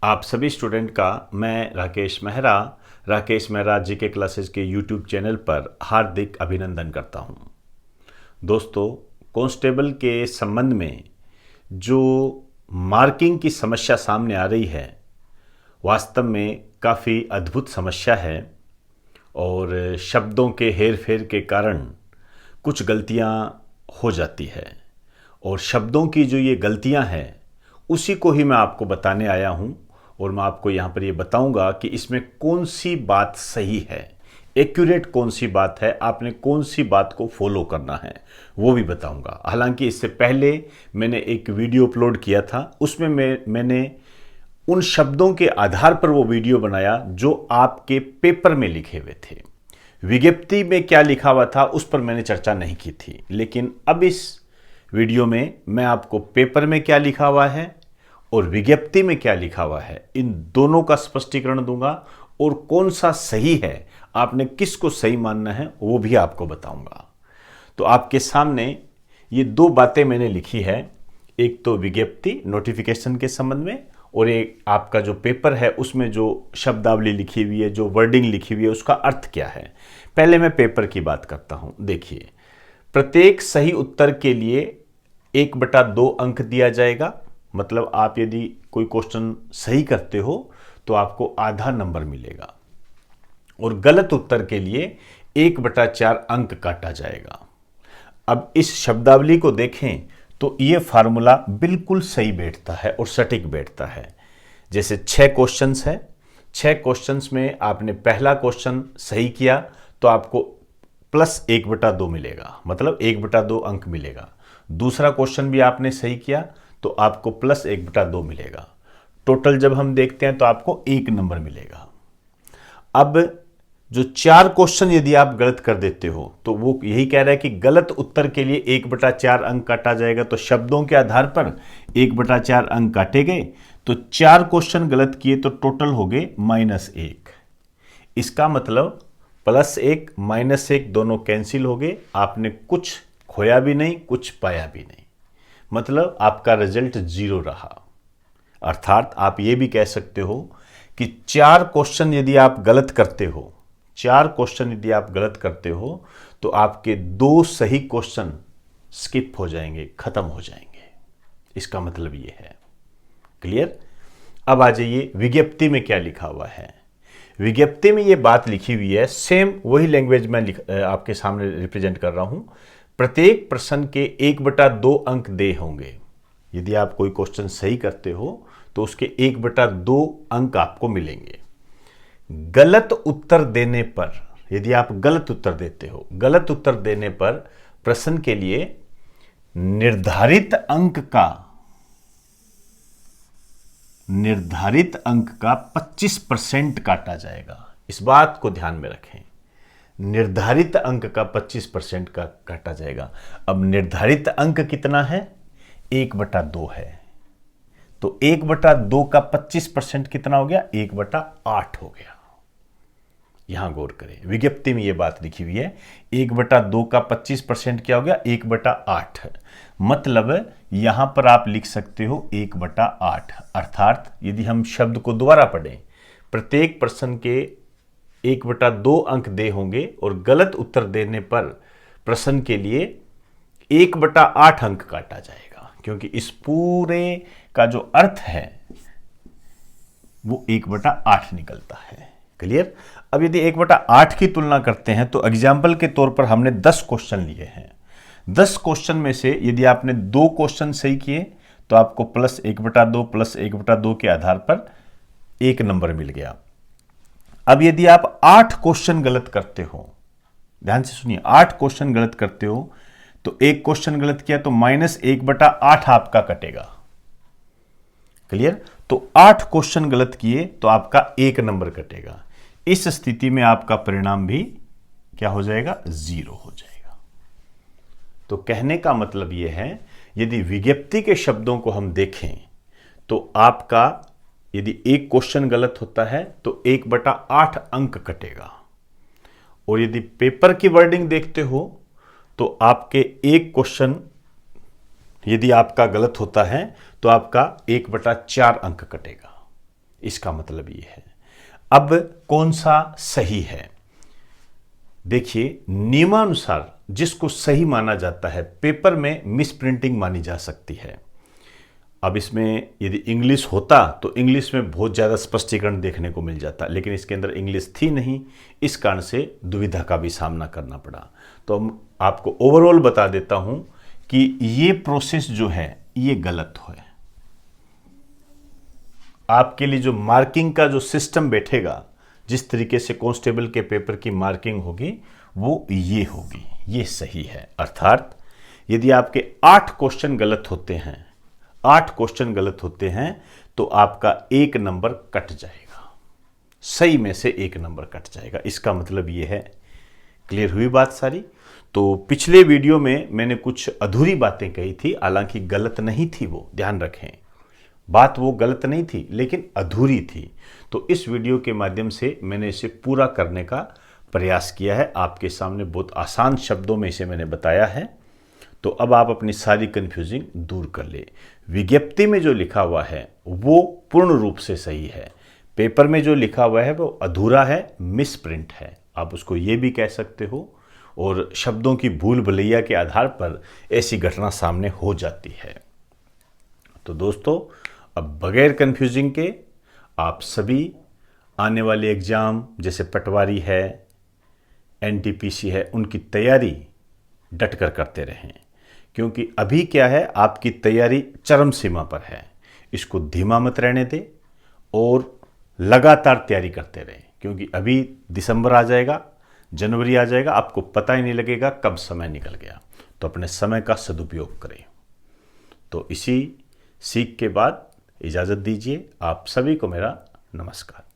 आप सभी स्टूडेंट का मैं राकेश मेहरा जीके क्लासेस के यूट्यूब चैनल पर हार्दिक अभिनंदन करता हूं। दोस्तों, कांस्टेबल के संबंध में जो मार्किंग की समस्या सामने आ रही है, वास्तव में काफ़ी अद्भुत समस्या है और शब्दों के हेर फेर के कारण कुछ गलतियां हो जाती है और शब्दों की जो ये गलतियां हैं उसी को ही मैं आपको बताने आया हूं और मैं आपको यहाँ पर ये बताऊंगा कि इसमें कौन सी बात सही है, एक्यूरेट कौन सी बात है, आपने कौन सी बात को फॉलो करना है वो भी बताऊंगा। हालांकि इससे पहले मैंने एक वीडियो अपलोड किया था, उसमें मैंने उन शब्दों के आधार पर वो वीडियो बनाया जो आपके पेपर में लिखे हुए थे। विज्ञप्ति में क्या लिखा हुआ था उस पर मैंने चर्चा नहीं की थी, लेकिन अब इस वीडियो में मैं आपको पेपर में क्या लिखा हुआ है और विज्ञप्ति में क्या लिखा हुआ है, इन दोनों का स्पष्टीकरण दूंगा और कौन सा सही है, आपने किसको सही मानना है वो भी आपको बताऊंगा। तो आपके सामने ये दो बातें मैंने लिखी है, एक तो विज्ञप्ति नोटिफिकेशन के संबंध में और एक आपका जो पेपर है उसमें जो शब्दावली लिखी हुई है, जो वर्डिंग लिखी हुई है, उसका अर्थ क्या है। पहले मैं पेपर की बात करता हूं। देखिए, प्रत्येक सही उत्तर के लिए 1/2 अंक दिया जाएगा। मतलब आप यदि कोई क्वेश्चन सही करते हो तो आपको आधा नंबर मिलेगा और गलत उत्तर के लिए 1/4 अंक काटा जाएगा। अब इस शब्दावली को देखें तो ये फार्मूला बिल्कुल सही बैठता है और सटीक बैठता है। जैसे 6 क्वेश्चंस है, 6 क्वेश्चंस में आपने पहला क्वेश्चन सही किया तो आपको +1/2 मिलेगा, मतलब 1/2 अंक मिलेगा। दूसरा क्वेश्चन भी आपने सही किया तो आपको +1/2 मिलेगा। टोटल जब हम देखते हैं तो आपको 1 नंबर मिलेगा। अब जो 4 क्वेश्चन यदि आप गलत कर देते हो तो वो यही कह रहा है कि गलत उत्तर के लिए 1/4 अंक काटा जाएगा। तो शब्दों के आधार पर 1/4 अंक काटे गए, तो 4 क्वेश्चन गलत किए तो टोटल हो गए -1। इसका मतलब +1 -1 दोनों कैंसिल हो गए, आपने कुछ खोया भी नहीं, कुछ पाया भी नहीं, मतलब आपका रिजल्ट 0 रहा। अर्थात आप ये भी कह सकते हो कि 4 क्वेश्चन यदि आप गलत करते हो, 4 क्वेश्चन यदि आप गलत करते हो तो आपके 2 सही क्वेश्चन स्किप हो जाएंगे, खत्म हो जाएंगे। इसका मतलब ये है। क्लियर? अब आ जाइए विज्ञप्ति में क्या लिखा हुआ है। विज्ञप्ति में ये बात लिखी हुई है, सेम वही लैंग्वेज में आपके सामने रिप्रेजेंट कर रहा हूं। प्रत्येक प्रश्न के 1/2 अंक दे होंगे। यदि आप कोई क्वेश्चन सही करते हो तो उसके 1/2 अंक आपको मिलेंगे। गलत उत्तर देने पर, यदि आप गलत उत्तर देते हो, गलत उत्तर देने पर प्रश्न के लिए निर्धारित अंक का 25% काटा जाएगा। इस बात को ध्यान में रखें, निर्धारित अंक का 25% का काटा जाएगा। अब निर्धारित अंक कितना है? 1/2 है, तो 1/2 का 25% कितना हो गया? 1/8 हो गया। यहां गौर करें, विज्ञप्ति में यह बात लिखी हुई है, 1/2 का 25% क्या हो गया? 1/8। मतलब यहां पर आप लिख सकते हो 1/8। अर्थात यदि हम शब्द को दोबारा पढ़ें, प्रत्येक प्रश्न के 1/2 अंक दे होंगे और गलत उत्तर देने पर प्रश्न के लिए 1/8 अंक काटा जाएगा, क्योंकि इस पूरे का जो अर्थ है वो 1/8 निकलता है। क्लियर? अब यदि 1/8 की तुलना करते हैं तो एग्जाम्पल के तौर पर हमने 10 क्वेश्चन लिए हैं। 10 क्वेश्चन में से यदि आपने 2 क्वेश्चन सही किए तो आपको +1/2 के आधार पर 1 नंबर मिल गया। अब यदि आप 8 क्वेश्चन गलत करते हो, ध्यान से सुनिए, 8 क्वेश्चन गलत करते हो तो 1 क्वेश्चन गलत किया तो -1/8 आपका कटेगा। क्लियर? तो 8 क्वेश्चन गलत किए तो आपका 1 नंबर कटेगा। इस स्थिति में आपका परिणाम भी क्या हो जाएगा? 0 हो जाएगा। तो कहने का मतलब यह है, यदि विज्ञप्ति के शब्दों को हम देखें तो आपका यदि 1 क्वेश्चन गलत होता है तो 1/8 अंक कटेगा, और यदि पेपर की वर्डिंग देखते हो तो आपके 1 क्वेश्चन यदि आपका गलत होता है तो आपका 1/4 अंक कटेगा। इसका मतलब ये है। अब कौन सा सही है? देखिए, नियमानुसार जिसको सही माना जाता है पेपर में मिस प्रिंटिंग मानी जा सकती है। अब इसमें यदि इंग्लिश होता तो इंग्लिश में बहुत ज़्यादा स्पष्टीकरण देखने को मिल जाता, लेकिन इसके अंदर इंग्लिश थी नहीं, इस कारण से दुविधा का भी सामना करना पड़ा। तो आपको ओवरऑल बता देता हूं कि ये प्रोसेस जो है ये गलत है। आपके लिए जो मार्किंग का जो सिस्टम बैठेगा, जिस तरीके से कांस्टेबल के पेपर की मार्किंग होगी वो ये होगी, ये सही है। अर्थात यदि आपके 8 क्वेश्चन गलत होते हैं, 8 क्वेश्चन गलत होते हैं तो आपका 1 नंबर कट जाएगा, सही में से 1 नंबर कट जाएगा। इसका मतलब ये है। क्लियर हुई बात सारी? तो पिछले वीडियो में मैंने कुछ अधूरी बातें कही थी, हालांकि गलत नहीं थी, वो ध्यान रखें, बात वो गलत नहीं थी लेकिन अधूरी थी। तो इस वीडियो के माध्यम से मैंने इसे पूरा करने का प्रयास किया है। आपके सामने बहुत आसान शब्दों में इसे मैंने बताया है। तो अब आप अपनी सारी कंफ्यूजिंग दूर कर ले। विज्ञप्ति में जो लिखा हुआ है वो पूर्ण रूप से सही है, पेपर में जो लिखा हुआ है वो अधूरा है, मिस प्रिंट है, आप उसको ये भी कह सकते हो। और शब्दों की भूल भुलैया के आधार पर ऐसी घटना सामने हो जाती है। तो दोस्तों, अब बगैर कंफ्यूजिंग के आप सभी आने वाले एग्ज़ाम जैसे पटवारी है, एनटीपीसी है, उनकी तैयारी डटकर करते रहें, क्योंकि अभी क्या है, आपकी तैयारी चरम सीमा पर है। इसको धीमा मत रहने दें और लगातार तैयारी करते रहें, क्योंकि अभी दिसंबर आ जाएगा, जनवरी आ जाएगा, आपको पता ही नहीं लगेगा कब समय निकल गया। तो अपने समय का सदुपयोग करें। तो इसी सीख के बाद इजाज़त दीजिए। आप सभी को मेरा नमस्कार।